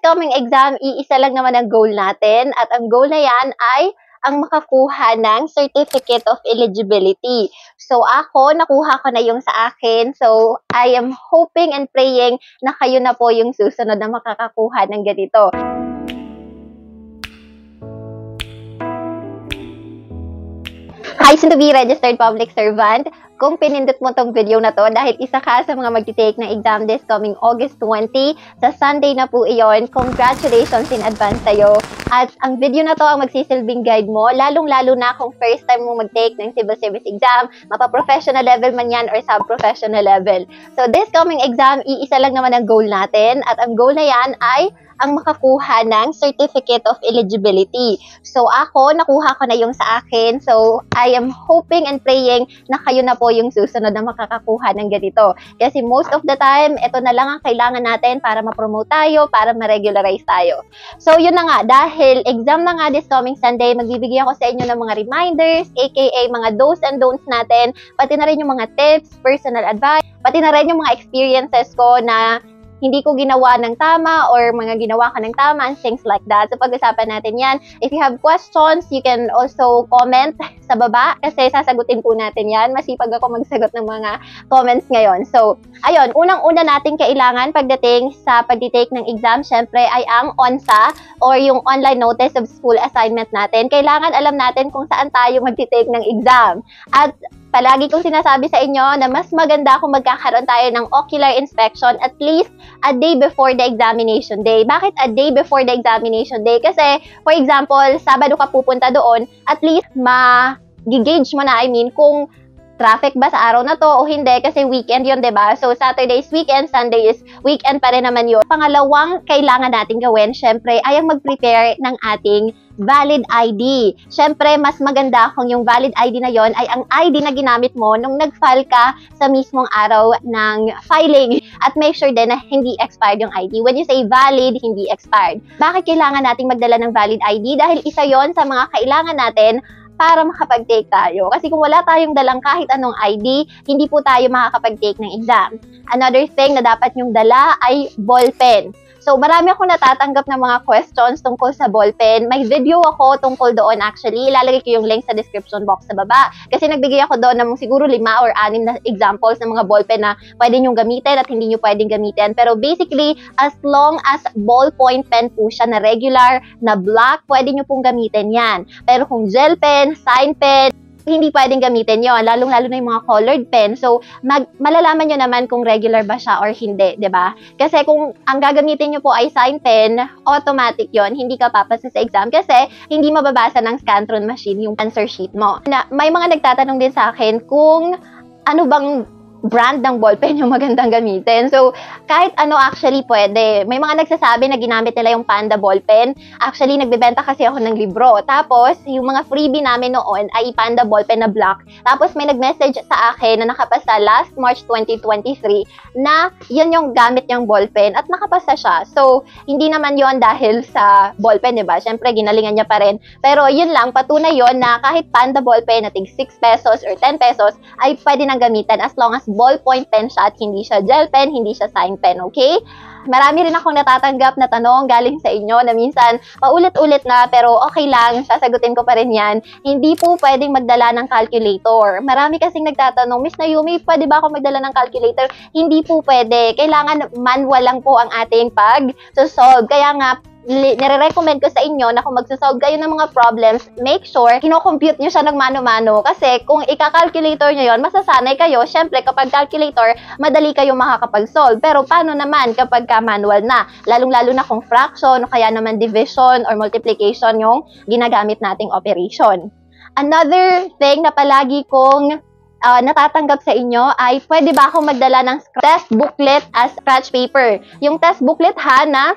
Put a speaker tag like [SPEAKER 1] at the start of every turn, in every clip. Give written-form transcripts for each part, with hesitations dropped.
[SPEAKER 1] coming exam, iisa lang naman ang goal natin at ang goal na yan ay ang makakuha ng Certificate of Eligibility. So ako, nakuha ko na yung sa akin. So I am hoping and praying na kayo na po yung susunod na makakakuha ng ganito. Hi, soon to be registered public servant. Kung pinindot mo tong video na to dahil isa ka sa mga magtitake ng exam this coming August 20, sa Sunday na po iyon, congratulations in advance sa'yo. At ang video na to ang magsisilbing guide mo, lalong-lalo na kung first time mo mag-take ng civil service exam, mapa-professional level man yan or sub-professional level. So this coming exam, iisa lang naman ang goal natin at ang goal na yan ay ang makakuha ng Certificate of Eligibility. So ako, nakuha ko na yung sa akin. So I am hoping and praying na kayo na po yung susunod na makakakuha ng ganito. Kasi most of the time, ito na lang ang kailangan natin para ma-promote tayo, para ma-regularize tayo. So yun na nga, dahil exam na nga this coming Sunday, magbibigay ako sa inyo ng mga reminders, aka mga do's and don'ts natin, pati na rin yung mga tips, personal advice, pati na rin yung mga experiences ko na hindi ko ginawa ng tama or mga ginawa ka ng tama and things like that. So pag-usapan natin yan. If you have questions, you can also comment sa baba kasi sasagutin po natin yan. Masipag ako magsagot ng mga comments ngayon. So, ayun, unang-una natin kailangan pagdating sa pag-take ng exam, syempre ay ang ONSA or yung online notice of school assignment natin. Kailangan alam natin kung saan tayo mag-take ng exam. At palagi kong sinasabi sa inyo na mas maganda kung magkakaroon tayo ng ocular inspection at least a day before the examination day. Bakit a day before the examination day? Kasi, for example, Sabado ka pupunta doon, at least ma-gauge mo na, kung traffic ba sa araw na to o hindi kasi weekend yun, diba? So, Saturday is weekend, Sunday is weekend pa rin naman yun. Pangalawang kailangan natin gawin, syempre, ay ang mag-prepare ng ating valid ID. Syempre, mas maganda kung yung valid ID na yon ay ang ID na ginamit mo nung nag-file ka sa mismong araw ng filing. At make sure din na hindi expired yung ID. When you say valid, hindi expired. Bakit kailangan nating magdala ng valid ID? Dahil isa yon sa mga kailangan natin para makapag-take tayo. Kasi kung wala tayong dalang kahit anong ID, hindi po tayo makakapag-take ng exam. Another thing na dapat nyong dala ay ballpen. So, marami akong natatanggap ng mga questions tungkol sa ballpen. May video ako tungkol doon actually. Ilalagay ko yung link sa description box sa baba. Kasi nagbigay ako doon ng siguro 5 or 6 na examples ng mga ballpen na pwede nyong gamitin at hindi nyo pwedeng gamitin. Pero basically, as long as ballpoint pen po siya na regular, na black, pwede nyo pong gamitin yan. Pero kung gel pen, sign pen, hindi pwedeng gamitin yon, lalong-lalo na yung mga colored pen. So, malalaman nyo naman kung regular ba siya or hindi, 'di ba? Kasi kung ang gagamitin nyo po ay sign pen, automatic yon, hindi ka papasa sa exam kasi hindi mababasa ng Scantron machine yung answer sheet mo. May mga nagtatanong din sa akin kung ano bang brand ng ballpen yung magandang gamitin. So, kahit ano actually pwede. May mga nagsasabi na ginamit nila yung Panda ballpen. Actually, nagbebenta kasi ako ng libro. Tapos, yung mga freebie namin noon ay Panda ballpen na black. Tapos, may nag-message sa akin na nakapasa last March 2023 na yun yung gamit niyang ballpen at nakapasa siya. So, hindi naman yon dahil sa ballpen, diba? Siyempre, ginalingan niya pa rin. Pero, yun lang, patunay yon na kahit Panda ballpen na tig 6 pesos or 10 pesos ay pwede nang gamitan as long as ballpoint pen siya at hindi siya gel pen, hindi siya sign pen, okay? Marami rin akong natatanggap na tanong galing sa inyo na minsan paulit-ulit na pero okay lang, sasagutin ko pa rin yan. Hindi po pwedeng magdala ng calculator. Marami kasing nagtatanong, Miss Nayumi, pwede ba ako magdala ng calculator? Hindi po pwede. Kailangan manual lang po ang ating pag-solve. Kaya nga, nire-recommend ko sa inyo na kung magsasolve kayo ng mga problems, make sure kino-compute nyo siya ng mano-mano. Kasi kung ika-calculator nyo yon, masasanay kayo. Syempre, kapag calculator, madali kayo makakapag-solve. Pero paano naman kapag manual na? Lalong-lalo na kung fraction, o kaya naman division or multiplication yung ginagamit nating operation. Another thing na palagi kong natatanggap sa inyo ay pwede ba akong magdala ng test booklet as scratch paper? Yung test booklet na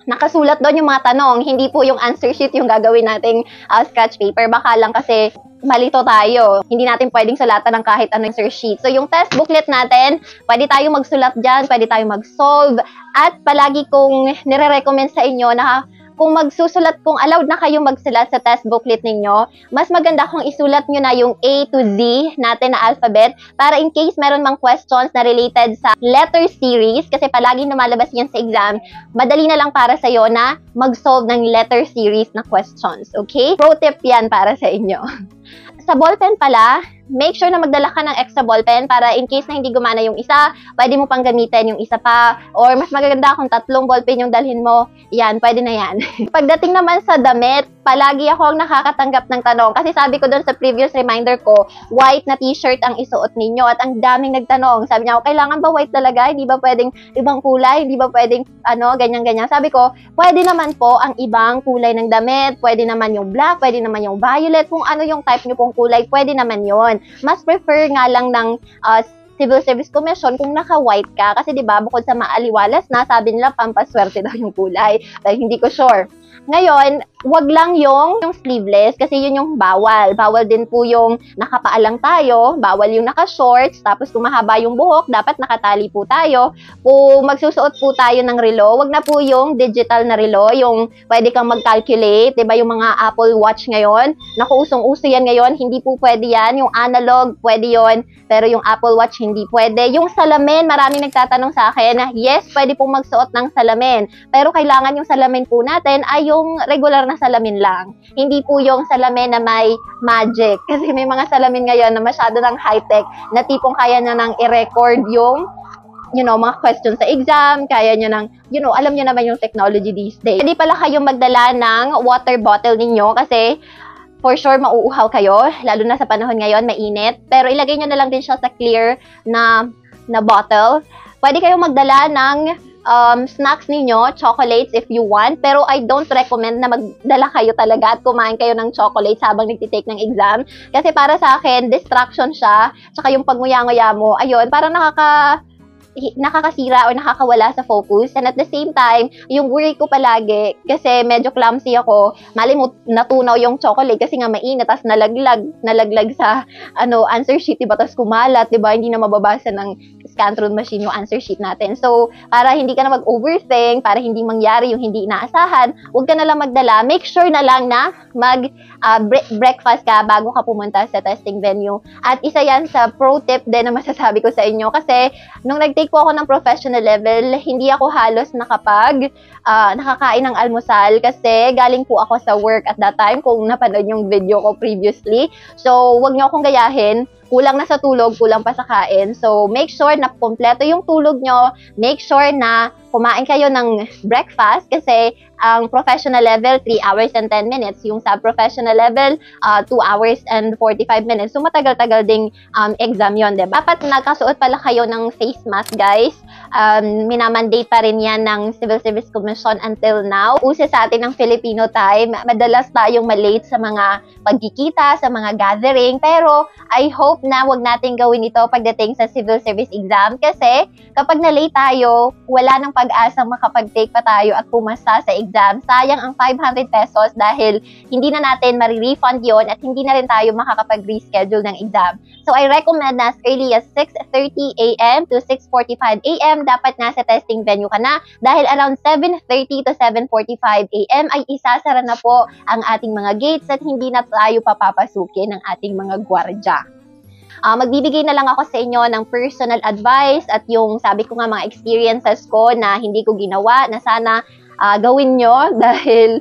[SPEAKER 1] nakasulat doon yung mga tanong, hindi po yung answer sheet yung gagawin nating scratch paper. Baka lang kasi malito tayo. Hindi natin pwedeng sulatan ng kahit anong answer sheet. So, yung test booklet natin, pwede tayo magsulat dyan, pwede tayo mag-solve. At palagi kong nire-recommend sa inyo na kung allowed na kayong magsulat sa test booklet ninyo, mas maganda kung isulat nyo na yung A to Z natin na alphabet para in case meron mang questions na related sa letter series, kasi palaging lumalabas yan sa exam, madali na lang para sa'yo na mag-solve ng letter series na questions, okay? Pro tip yan para sa inyo. Sa ballpen pala, make sure na magdala ka ng extra ballpen para in case na hindi gumana yung isa, pwede mo pang gamitin yung isa pa. Or mas maganda kung 3 ballpen yung dalhin mo, yan, pwede na yan. Pagdating naman sa damit, palagi ako ang nakakatanggap ng tanong. Kasi sabi ko doon sa previous reminder ko, white na t-shirt ang isuot ninyo. At ang daming nagtanong. Sabi niya, kailangan ba white talaga? Hindi ba pwedeng ibang kulay? Hindi ba pwedeng ganyan-ganyan? Sabi ko, pwede naman po ang ibang kulay ng damit. Pwede naman yung black, pwede naman yung violet. Kung ano yung type nyo pong kulay, pwede naman yon. Mas prefer nga lang ng Civil Service Commission kung naka-white ka. Kasi 'di ba bukod sa maaliwalas na, sabi nila pampaswerte daw yung kulay. Dahil hindi ko sure. Ngayon, wag lang yung sleeveless kasi yun yung bawal. Bawal din po yung nakapaalang tayo, bawal yung naka-shorts, tapos kung mahaba yung buhok, dapat nakatali po tayo. Kung magsusuot po tayo ng relo, wag na po yung digital na relo, yung pwede kang mag-calculate, 'di ba yung mga Apple Watch ngayon? Naku, usong-uso yan ngayon, hindi po pwede yan. Yung analog, pwede yon, pero yung Apple Watch hindi pwede. Yung salamin, maraming nagtatanong sa akin na yes, pwede pong magsuot ng salamin, pero kailangan yung salamin po natin ay yung regular na salamin lang. Hindi po yung salamin na may magic. Kasi may mga salamin ngayon na masyado ng high-tech na tipong kaya na nang i-record yung mga questions sa exam, kaya nyo nang, alam nyo naman yung technology these days. Hindi pala kayong magdala ng water bottle ninyo kasi for sure mauuhaw kayo, lalo na sa panahon ngayon, mainit. Pero ilagay nyo na lang din siya sa clear na bottle. Pwede kayong magdala ng snacks ninyo, chocolates if you want, pero I don't recommend na magdala kayo talaga at kumain kayo ng chocolates habang nagtitake ng exam. Kasi para sa akin, distraction siya, tsaka yung pagnguya-nguya mo, ayun, parang nakakasira o nakakawala sa focus. And at the same time, yung worry ko palagi, kasi medyo clumsy ako, mali mo natunaw yung chocolate kasi nga mainit, tas nalaglag sa answer sheet, diba? Tas kumalat, diba? Hindi na mababasa ng scan through machine yung answer sheet natin. So, para hindi ka na mag-overthink, para hindi mangyari yung hindi inaasahan, huwag ka na lang magdala. Make sure na lang na breakfast ka bago ka pumunta sa testing venue. At isa yan sa pro tip din na masasabi ko sa inyo kasi nung nag-take po ako ng professional level, hindi ako halos nakakain ng almusal kasi galing po ako sa work at that time kung napanood yung video ko previously. So, wag niyo akong gayahin. Kulang na sa tulog, kulang pa sa kain. So, make sure na kompleto yung tulog nyo. Make sure na kumain kayo ng breakfast kasi ang professional level, 3 hours and 10 minutes. Yung sub-professional level, 2 hours and 45 minutes. So, matagal-tagal ding exam yun, diba? Dapat nagkasuot pala kayo ng face mask, guys. Minamandate pa rin yan ng Civil Service Commission until now. Uso sa atin ng Filipino time. Madalas tayong malate sa mga pagkikita, sa mga gathering. Pero, I hope na wag natin gawin ito pagdating sa civil service exam kasi kapag na-late tayo, wala nang pag-asa makapag-take pa tayo at pumasa sa exam. Sayang ang 500 pesos dahil hindi na natin ma-refund yon at hindi na rin tayo makakapag-reschedule ng exam. So, I recommend na as early as 6:30 a.m. to 6:45 a.m. dapat nasa testing venue ka na dahil around 7:30 to 7:45 a.m. ay isasara na po ang ating mga gates at hindi na tayo papapasukin ng ating mga gwardya. Magbibigay na lang ako sa inyo ng personal advice at yung sabi ko nga mga experiences ko na hindi ko ginawa na sana gawin nyo dahil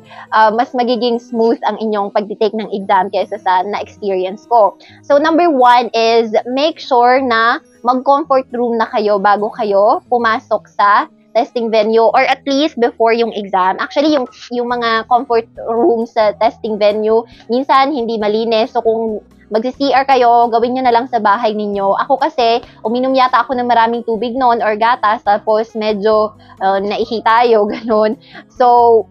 [SPEAKER 1] mas magiging smooth ang inyong pagtitake ng exam kaysa sa na-experience ko. So, number 1 is make sure na mag-comfort room na kayo bago kayo pumasok sa testing venue or at least before yung exam. Actually, yung mga comfort room sa testing venue, minsan hindi malinis. So, kung magsi-CR kayo, gawin nyo na lang sa bahay ninyo. Ako kasi, uminom yata ako ng maraming tubig noon or gatas, tapos medyo naihi tayo, ganun. So,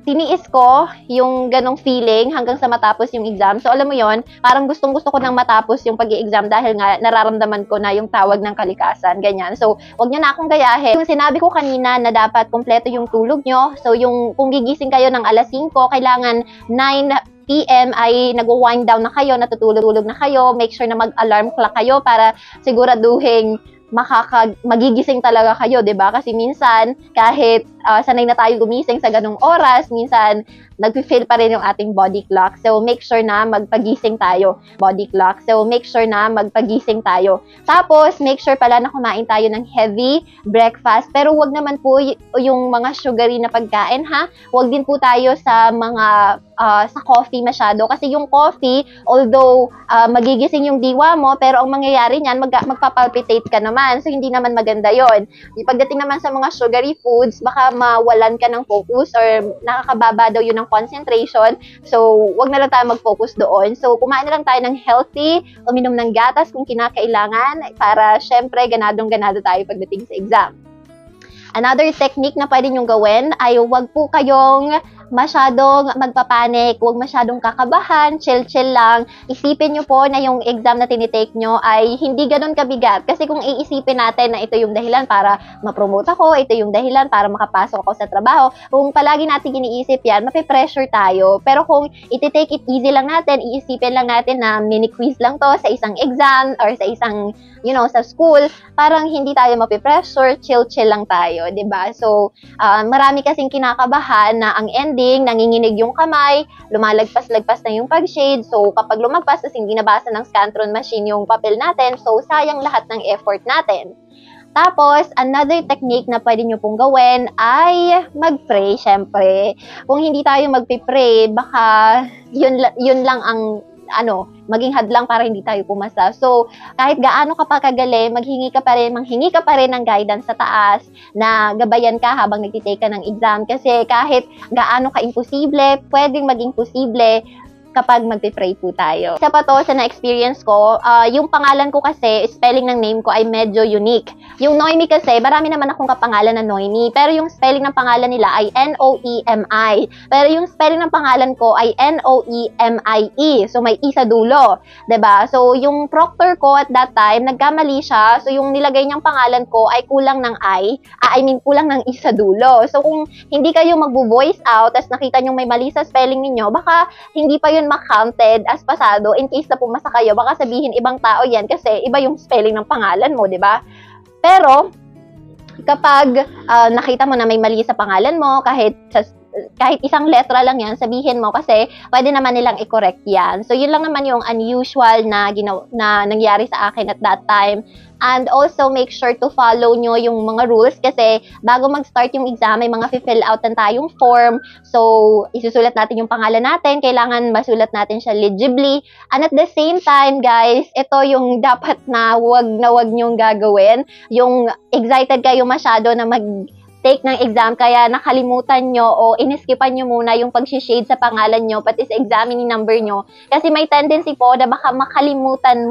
[SPEAKER 1] tiniis ko yung ganong feeling hanggang sa matapos yung exam. So, alam mo yon, parang gustong-gusto ko nang matapos yung pag-i-exam dahil nga nararamdaman ko na yung tawag ng kalikasan, ganyan. So, wag nyo na akong gayahin. Yung sinabi ko kanina na dapat kompleto yung tulog nyo. So, kung gigising kayo ng alas 5, kailangan 9 p.m. ay nag-wind down na kayo, natutulog na kayo, make sure na mag-alarm clock kayo para siguraduhin magigising talaga kayo, 'di ba? Kasi minsan kahit sanay na tayo gumising sa ganung oras, minsan nag-feel pa rin yung ating body clock. So, make sure na magpagising tayo. Body clock. So, make sure na magpagising tayo. Tapos, make sure pala na kumain tayo ng heavy breakfast. Pero wag naman po yung mga sugary na pagkain, ha? Wag din po tayo sa mga sa coffee masyado. Kasi yung coffee, although magigising yung diwa mo, pero ang mangyayari niyan, magpapalpitate ka naman. So, hindi naman maganda yon. Pagdating naman sa mga sugary foods, baka mawalan ka ng focus or nakakababa daw yun ng concentration. So, wag na lang tayo mag-focus doon. So, kumain na lang tayo ng healthy, uminom ng gatas kung kinakailangan para syempre ganadong-ganado tayo pagdating sa exam. Another technique na pwede nyong gawin ay wag po kayong masyadong magpapanik, huwag masyadong kakabahan, chill-chill lang. Isipin nyo po na yung exam na tinitake nyo ay hindi ganun kabigat. Kasi kung iisipin natin na ito yung dahilan para ma-promote ako, ito yung dahilan para makapasok ako sa trabaho, kung palagi natin iniisip yan, mape-pressure tayo. Pero kung iti-take it easy lang natin, iisipin lang natin na mini-quiz lang to sa isang exam or sa isang, sa school, parang hindi tayo mape-pressure, chill-chill lang tayo, 'di ba? So, marami kasing kinakabahan na ang ending, nanginginig yung kamay, lumalagpas-lagpas na yung pag-shade. So, kapag lumagpas, tas hindi nabasa ng Scantron machine yung papel natin, so sayang lahat ng effort natin. Tapos, another technique na pwede nyo pong gawin ay mag-pray, syempre. Kung hindi tayo mag-pray, baka yun lang ang maging hadlang para hindi tayo pumasa. So, kahit gaano ka pa kagaling, manghingi ka pa rin ng guidance sa taas na gabayan ka habang nagtitake ka ng exam. Kasi kahit gaano ka imposible, pwedeng maging posible kapag magpe-pray po tayo. Isa pa to sa na-experience ko, yung pangalan ko kasi, spelling ng name ko ay medyo unique. Yung Noemi kasi, marami naman akong kapangalan na Noemi, pero yung spelling ng pangalan nila ay Noemi. Pero yung spelling ng pangalan ko ay Noemie. So, may I sa dulo. 'Di ba? So, yung proctor ko at that time, nagkamali siya. So, yung nilagay niyang pangalan ko ay kulang ng kulang ng I sa dulo. So, kung hindi kayo magbo-voice out, tas nakita niyo may mali sa spelling niyo, baka hindi pa yun ma-counted as pasado in case na pumasa kayo. Baka sabihin ibang tao yan kasi iba yung spelling ng pangalan mo, di ba? Pero, kapag nakita mo na may mali sa pangalan mo, kahit isang letra lang yan, sabihin mo kasi pwede naman nilang i-correct yan. So, yun lang naman yung unusual na nangyari sa akin at that time. And also, make sure to follow nyo yung mga rules kasi bago mag-start yung exam, may mga fill out na tayong form. So, isusulat natin yung pangalan natin. Kailangan masulat natin siya legibly. And at the same time, guys, ito yung dapat na wag nyong gagawin. Yung excited kayo masyado na take ng exam, kaya nakalimutan nyo o iniskipan nyo muna yung pag-shade sa pangalan nyo, pati sa examining number nyo. Kasi may tendency po na baka makalimutan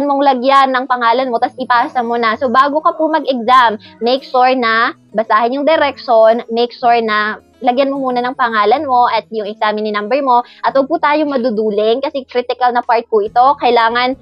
[SPEAKER 1] mong lagyan ng pangalan mo, tapos ipasa mo na. So, bago ka po mag-exam, make sure na basahin yung direction, make sure na lagyan mo muna ng pangalan mo at yung examining number mo. At huwag po tayong maduduling kasi critical na part po ito. Kailangan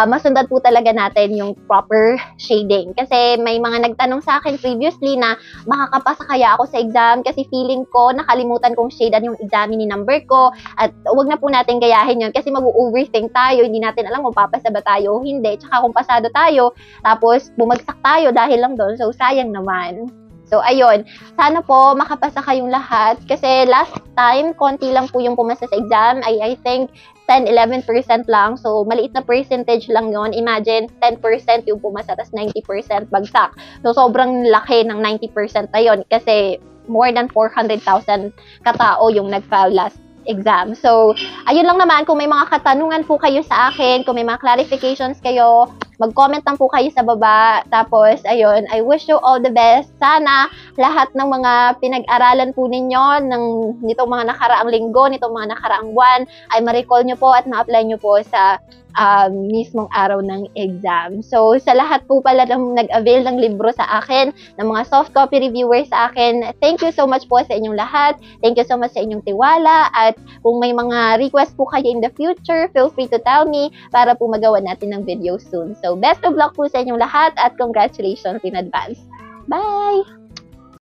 [SPEAKER 1] masundan po talaga natin yung proper shading. Kasi may mga nagtanong sa akin previously na makakapasa kaya ako sa exam kasi feeling ko nakalimutan kong shadean yung examining number ko at wag na po natin gayahin yun kasi mag-overthink tayo, hindi natin alam kung papasa ba tayo o hindi, tsaka kung pasado tayo tapos bumagsak tayo dahil lang doon, so sayang naman. So, ayun. Sana po makapasa kayong lahat kasi last time, konti lang po yung pumasa sa exam. I think 10-11% lang. So, maliit na percentage lang yon. Imagine, 10% yung pumasa, tas 90% bagsak. So, sobrang laki ng 90% na yun kasi more than 400,000 katao yung nag-file last exam. So, ayun lang naman. Kung may mga katanungan po kayo sa akin, kung may mga clarifications kayo, mag-comment lang po kayo sa baba. Tapos, ayun, I wish you all the best. Sana lahat ng mga pinag-aralan po ninyo nitong mga nakaraang linggo, nitong mga nakaraang buwan, ay ma-recall nyo po at ma-apply nyo po sa mismong araw ng exam. So, sa lahat po pala ng nag-avail ng libro sa akin, ng mga soft copy reviewers sa akin, thank you so much po sa inyong lahat. Thank you so much sa inyong tiwala. At kung may mga request po kayo in the future, feel free to tell me para po magawa natin ng video soon. So, best of luck po sa inyong lahat at congratulations in advance. Bye!